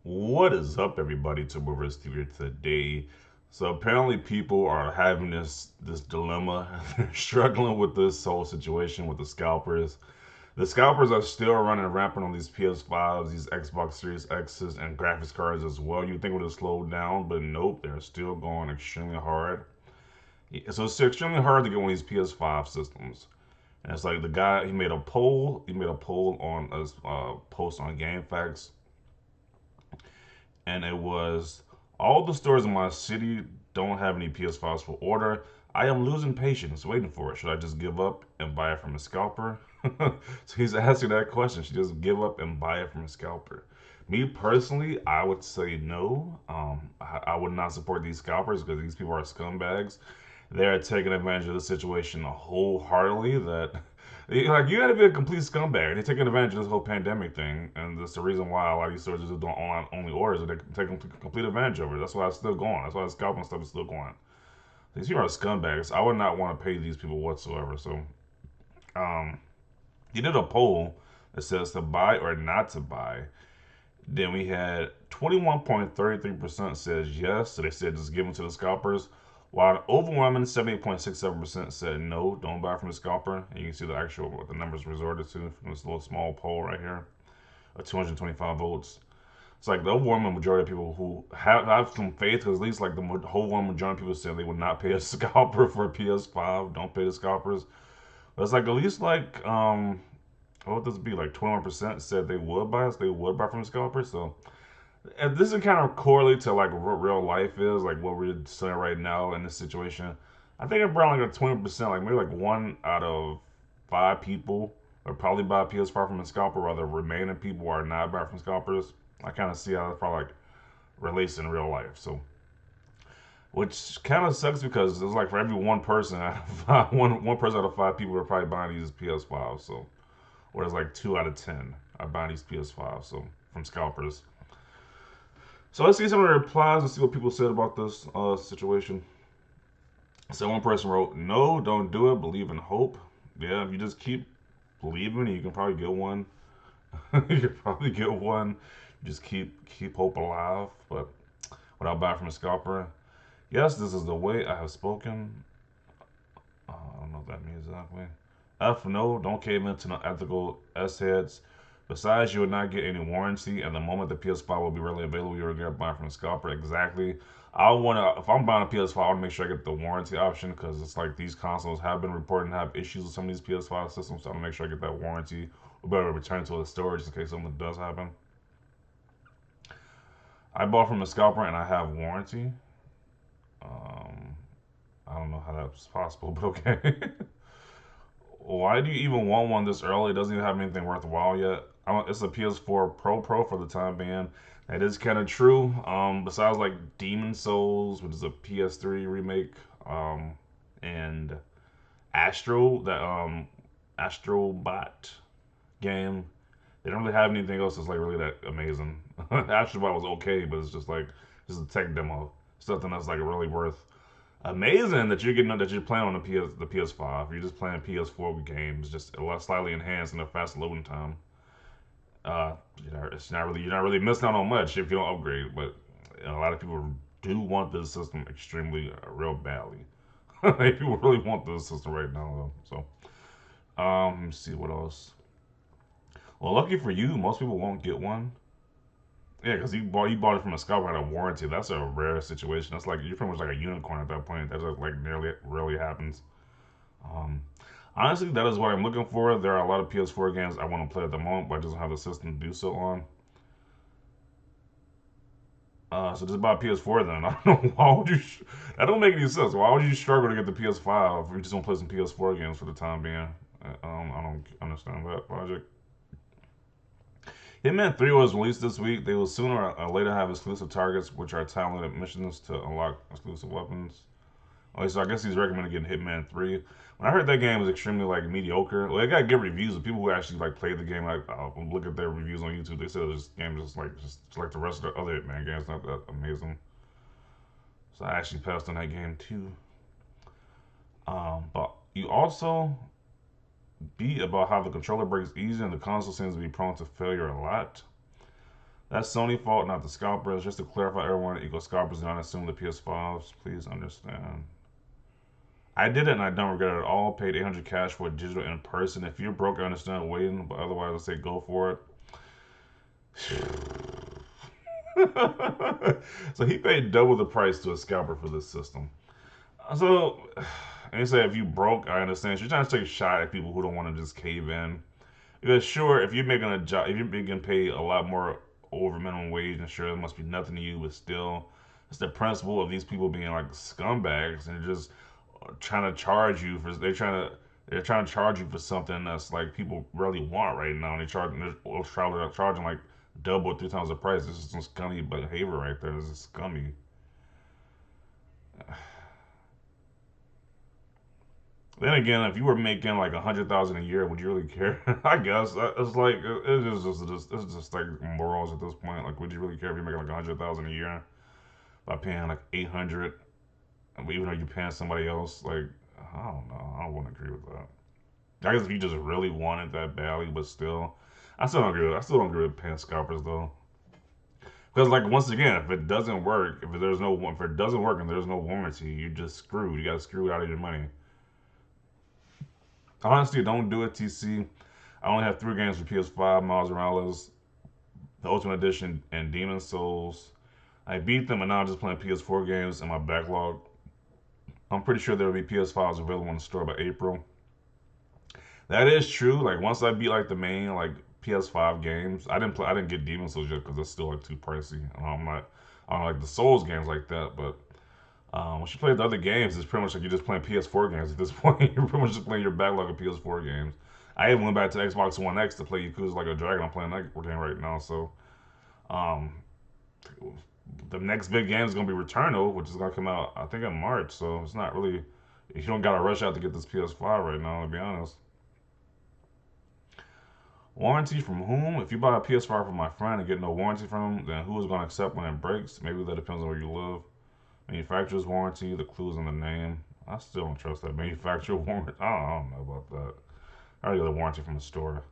What is up, everybody? Timberverse here today. So apparently, people are having this dilemma. They're struggling with this whole situation with the scalpers. The scalpers are still running rampant on these PS5s, these Xbox Series X's, and graphics cards as well. You think it would have slowed down, but nope, they're still going extremely hard. So it's extremely hard to get one of these PS5 systems. And it's like the guy, he made a poll. He made a poll on a post on GameFAQs, and it was all the stores in my city don't have any PS5s for order. I am losing patience waiting for it. Should I just give up and buy it from a scalper? So he's asking that question. Should I just give up and buy it from a scalper? Me personally, I would say no. I would not support these scalpers because these people are scumbags. They're taking advantage of the situation wholeheartedly. That like you got to be a complete scumbag. They're taking advantage of this whole pandemic thing, and that's the reason why a lot of these stores just doing online only orders. And they're taking complete advantage of it. That's why it's still going. That's why the scalping stuff is still going. These people are scumbags. I would not want to pay these people whatsoever. So, um, he did a poll that says to buy or not to buy. Then we had 21.33% says yes, so they said just give them to the scalpers, while an overwhelming 78.67% said no, don't buy from the scalper. And you can see the actual what the numbers resorted to from this little small poll right here of 225 votes. It's like the overwhelming majority of people who have some faith, because at least like the whole one majority of people said they would not pay a scalper for a PS5. Don't pay the scalpers. But it's like at least like what would this be, like 21% said they would buy us. They would buy from a scalper. So and this is kind of correlate to like what real life is, like what we're seeing right now in this situation. I think around like a 20%, like maybe like one out of five people would probably buy a PS5 from a scalper, while the remaining people are not buying from scalpers. I kind of see how that probably like relates in real life. So, which kind of sucks because it's like for every one person out of five, one person out of five people are probably buying these PS5s. So, whereas like 2 out of 10 are buying these PS5s. So from scalpers. So let's see some of the replies and see what people said about this situation. So one person wrote, "No, don't do it. Believe in hope." Yeah, if you just keep believing, you can probably get one. You can probably get one. Just keep hope alive. But without buying from a scalper, yes, this is the way I have spoken. I don't know what that means exactly. F no, don't cave into the ethical S heads. Besides, you will not get any warranty, and the moment the PS5 will be readily available, you will get buying from a scalper. Exactly. I want to, if I'm buying a PS5, I want to make sure I get the warranty option because it's like these consoles have been reporting to have issues with some of these PS5 systems. So I want to make sure I get that warranty. We better return to the storage in case something does happen. I bought from a scalper and I have warranty. Um, I don't know how that's possible, but okay. Why do you even want one this early? It doesn't even have anything worthwhile yet. It's a PS4 Pro for the time being. That is kind of true. Besides like Demon Souls, which is a PS3 remake, and Astrobot game, they don't really have anything else that's like really that amazing. Astrobot was okay, but it's just like just a tech demo. Something that's like really worth amazing that you're getting that you're playing on the PS5. You're just playing PS4 games, just a lot slightly enhanced and a fast loading time. It's not really you're not really missing out on much if you don't upgrade. But a lot of people do want this system extremely real badly. People really want this system right now, though. So let me see what else. Well, lucky for you, most people won't get one. Yeah, because he bought it from a scalper and a warranty. That's a rare situation. That's like you're pretty much like a unicorn at that point. That just like nearly rarely happens. Um, Honestly, that is what I'm looking for. There are a lot of PS4 games I want to play at the moment, but I just don't have the system to do so on. So just buy a PS4 then. I don't know why would you. That don't make any sense. Why would you struggle to get the PS5 if you just want to play some PS4 games for the time being? I don't understand that logic. Hitman 3 was released this week. They will sooner or later have exclusive targets, which are time limited missions to unlock exclusive weapons. Okay, so I guess he's recommending getting Hitman 3. When I heard that game was extremely like mediocre, well, it got good reviews. The people who actually like played the game, like look at their reviews on YouTube, they said this game just like the rest of the other Hitman games, not that amazing. So I actually passed on that game too. But you also beat about how the controller breaks easy and the console seems to be prone to failure a lot. That's Sony fault, not the scalpers. Just to clarify, everyone equals scalpers do not assume the PS5s. Please understand. I did it and I don't regret it at all. Paid 800 cash for a digital in person. If you're broke, I understand waiting, but otherwise, I say go for it. So he paid double the price to a scalper for this system. So, and he said if you broke, I understand. So you're trying to take a shot at people who don't want to just cave in. Because sure, if you're making a job, if you're getting paid a lot more over minimum wage, and sure, it must be nothing to you, but still, it's the principle of these people being like scumbags and just trying to charge you for they're trying to charge you for something that's like people really want right now, and they're charging like double or three times the price. This is some scummy behavior right there. This is scummy. Then again, if you were making like 100,000 a year, would you really care? I guess it's like it's just like morals at this point. Like, would you really care if you're making like 100,000 a year by paying like 800, even though you're paying somebody else? Like, I don't know. I wouldn't agree with that. I guess if you just really want it that badly, but still, I still don't agree with paying scalpers though. Because like once again, if it doesn't work, if it doesn't work and there's no warranty, you're just screwed. You got screwed out of your money. Honestly, don't do it, TC. I only have three games for PS5: Miles Morales, the Ultimate Edition, and Demon Souls. I beat them, and now I'm just playing PS4 games in my backlog. I'm pretty sure there will be PS5s available in the store by April. That is true. Like once I beat like the main like PS5 games, I didn't get Demon Souls yet because it's still like too pricey. I'm not. I don't like the Souls games like that, but once you play the other games, it's pretty much like you're just playing PS4 games at this point. You're pretty much just playing your backlog of PS4 games. I even went back to Xbox One X to play Yakuza Like a Dragon. I'm playing that game right now. So, um, the next big game is gonna be Returnal, which is gonna come out I think in March. So it's not really. You don't gotta rush out to get this PS5 right now. To be honest. Warranty from whom? If you buy a PS5 from my friend and get no warranty from him, then who is gonna accept when it breaks? Maybe that depends on where you live. Manufacturer's warranty, the clues in the name. I still don't trust that manufacturer warranty. I don't know about that. I already got a warranty from the store.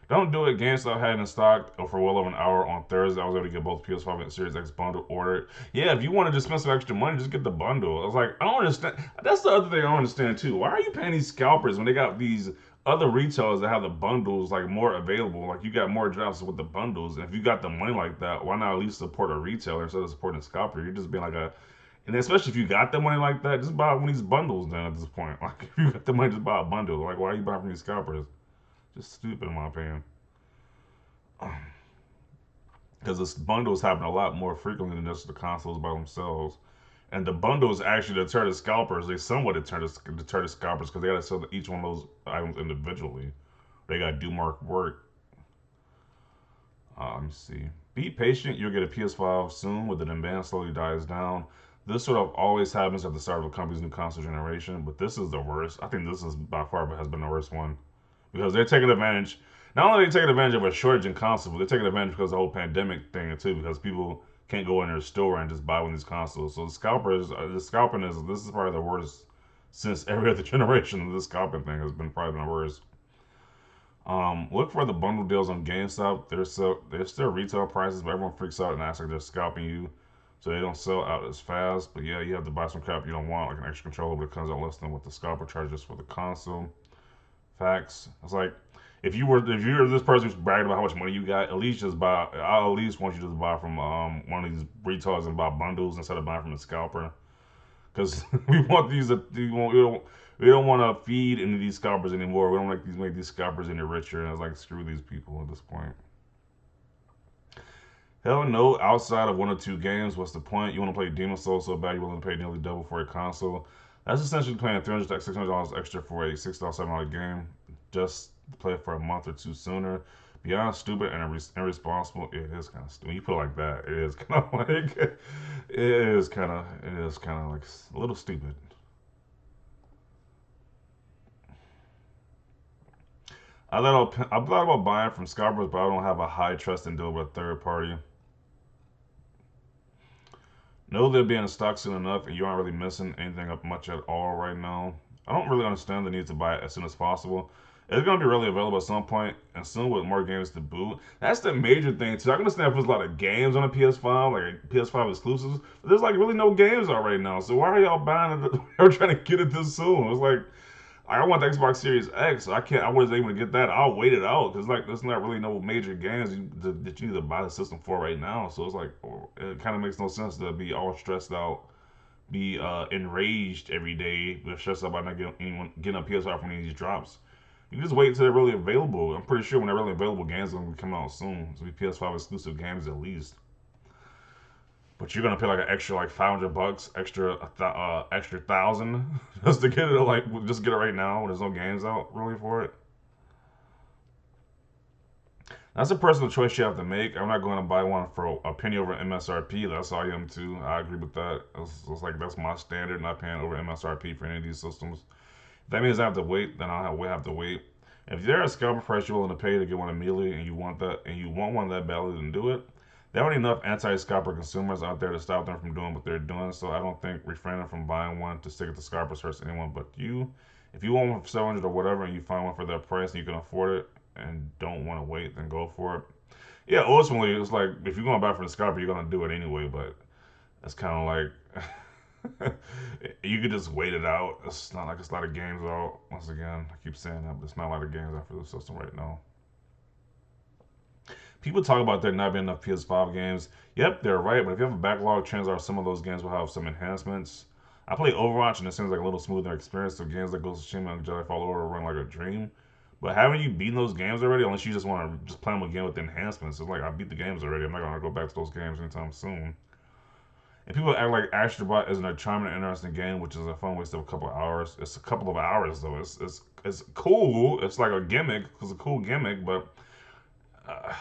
Don't do it. GameStop had it in stock for well over an hour on Thursday. I was able to get both PS5 and Series X bundle ordered. Yeah, if you want to just spend some extra money, just get the bundle. I was like, I don't understand. That's the other thing I don't understand too. Why are you paying these scalpers when they got these other retailers that have the bundles like more available? Like you got more drops with the bundles. And if you got the money like that, why not at least support a retailer instead of supporting a scalper? You're just being like a and especially if you got the money like that, just buy one of these bundles then at this point. Like if you got the money, just buy a bundle. Like why are you buying from these scalpers? Just stupid in my opinion. Because the bundles happen a lot more frequently than just the consoles by themselves. And the bundles actually deter the scalpers. They somewhat deter the scalpers because they got to sell each one of those items individually. They got to do more work. Let me see. Be patient. You'll get a PS5 soon. When the demand slowly dies down. This sort of always happens at the start of a company's new console generation, but this is the worst. I think this is by far has been the worst one because they're taking advantage. Not only are they taking advantage of a shortage in consoles, but they're taking advantage because of the whole pandemic thing too. Because people can't go in their store and just buy one of these consoles. So the scalping is this is probably the worst since every other generation. This scalping thing has been probably the worst. Look for the bundle deals on GameStop. They're still retail prices, but everyone freaks out and acts like they're scalping you, so they don't sell out as fast. But yeah, you have to buy some crap you don't want, like an extra controller, but it comes out less than what the scalper charges for the console. Facts. It's like if you're this person who's bragging about how much money you got, at least just buy. I at least want you to buy from one of these retailers and buy bundles instead of buying from a scalper. Because we want these. We don't want to feed into these scalpers anymore. We don't make these scalpers any richer. And it's like screw these people at this point. Hell no. Outside of one or two games, what's the point? You want to play Demon Souls so bad you're willing to pay nearly double for a console. That's essentially paying $300 to $600 extra for a $6 $7 game just to play it for a month or two sooner. Beyond stupid and irresponsible, it is kind of stupid. When you put it like that, it is kind of like it is kind of like a little stupid. I thought about buying from scalpers, but I don't have a high trust in deal with a third party. Know they'll be in stock soon enough, and you aren't really missing anything up much at all right now. I don't really understand the need to buy it as soon as possible. It's gonna be really available at some point, and soon with more games to boot. That's the major thing too. I can understand if there's a lot of games on a PS5, like PS5 exclusives. But there's like really no games out right now. So why are y'all buying it? We're trying to get it this soon. It's like I want the Xbox Series X. So I can't. I wasn't able to get that. I'll wait it out because like there's not really no major games that you need to buy the system for right now. So it's like it kind of makes no sense to be all stressed out, be enraged every day, but stressed out about not getting a PS5 from any of these drops. You just wait until they're really available. I'm pretty sure when they're really available, games are gonna be coming out soon. It's gonna be PS5 exclusive games at least. But you're gonna pay like an extra like $500, extra thousand just to get it like just get it right now when there's no games out really for it. That's a personal choice you have to make. I'm not going to buy one for a penny over MSRP. That's all I am too. I agree with that. It's like that's my standard, not paying over MSRP for any of these systems. If that means I have to wait, then we have to wait. If there a scalper price you're willing to pay to get one immediately, and you want that, and you want one that badly, then do it. There aren't enough anti-scalper consumers out there to stop them from doing what they're doing. So I don't think refraining from buying one to stick it to scalpers hurts anyone but you. If you want one for 700 or whatever, and you find one for that price and you can afford it, and don't want to wait, then go for it. Yeah, ultimately, it's like if you're gonna buy from the scalper, you're gonna do it anyway. But it's kind of like you could just wait it out. It's not like it's a lot of games out. Once again, I keep saying that, but it's not a lot of games out for the system right now. People talk about there not being enough PS5 games. Yep, they're right. But if you have a backlog, chances are some of those games will have some enhancements. I play Overwatch, and it seems like a little smoother experience. So games like Ghost of Tsushima and Jedi Fallen Order run like a dream. But haven't you beaten those games already? Unless you just want to just play them again with enhancements. It's like I beat the games already. I'm not gonna go back to those games anytime soon. And people act like Astrobot isn't a charming and interesting game, which is a fun waste of a couple of hours. It's a couple of hours though. It's cool. It's like a gimmick. It's a cool gimmick, but uh,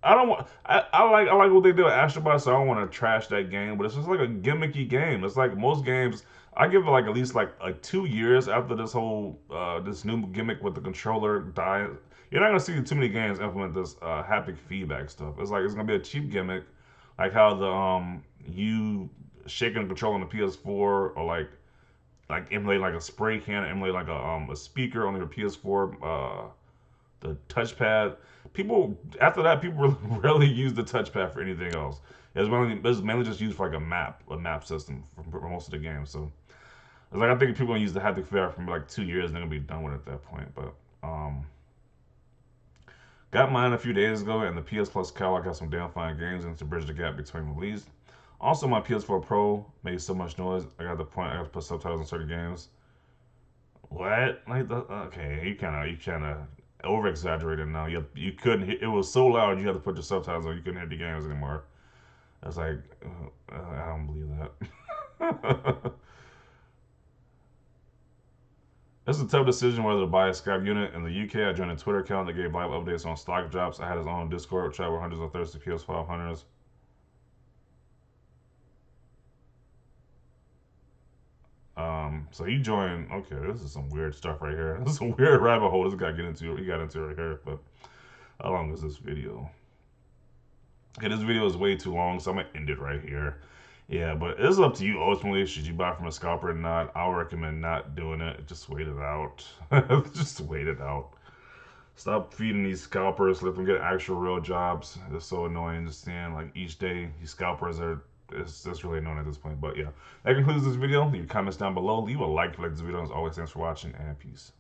I don't want. I like what they do at Astrobot, so I don't want to trash that game. But it's just like a gimmicky game. It's like most games. I give it like at least like 2 years after this whole this new gimmick with the controller dies. You're not gonna see too many games implement this haptic feedback stuff. It's like it's gonna be a cheap gimmick, like how the you shaking the controller on the PS4 or like emulate like a spray can, emulate like a speaker on your PS4 the touchpad. People after that, people really rarely use the touchpad for anything else. It's mainly just used for like a map system for most of the games. So it's like I think people gonna use the haptic feedback for like 2 years and they're gonna be done with it at that point. But got mine a few days ago, and the PS Plus catalog got some damn fine games and to bridge the gap between release. Also, my PS4 Pro made so much noise. I got the point. I got to put subtitles on certain games. What? Like, okay, you kind of over exaggerated now. You couldn't. It was so loud. You had to put the subtitles on. You couldn't hear the games anymore. I was like, I don't believe that. It's a tough decision whether to buy a scrap unit. In the UK, I joined a Twitter account that gave live updates on stock drops. I had his own Discord chat with hundreds of thirsty PS5 hunters. So he joined. Okay, this is some weird stuff right here. This is some weird rabbit hole this guy get into. He got into right here. But how long is this video? Okay, this video is way too long, so I'm gonna end it right here. Yeah, but it's up to you ultimately. Should you buy from a scalper or not? I would recommend not doing it. Just wait it out. Just wait it out. Stop feeding these scalpers. Let them get actual real jobs. It's so annoying to stand like each day. These scalpers are. It's really annoying at this point. But yeah, that concludes this video. Leave your comments down below. Leave a like if you like this video. As always, thanks for watching and peace.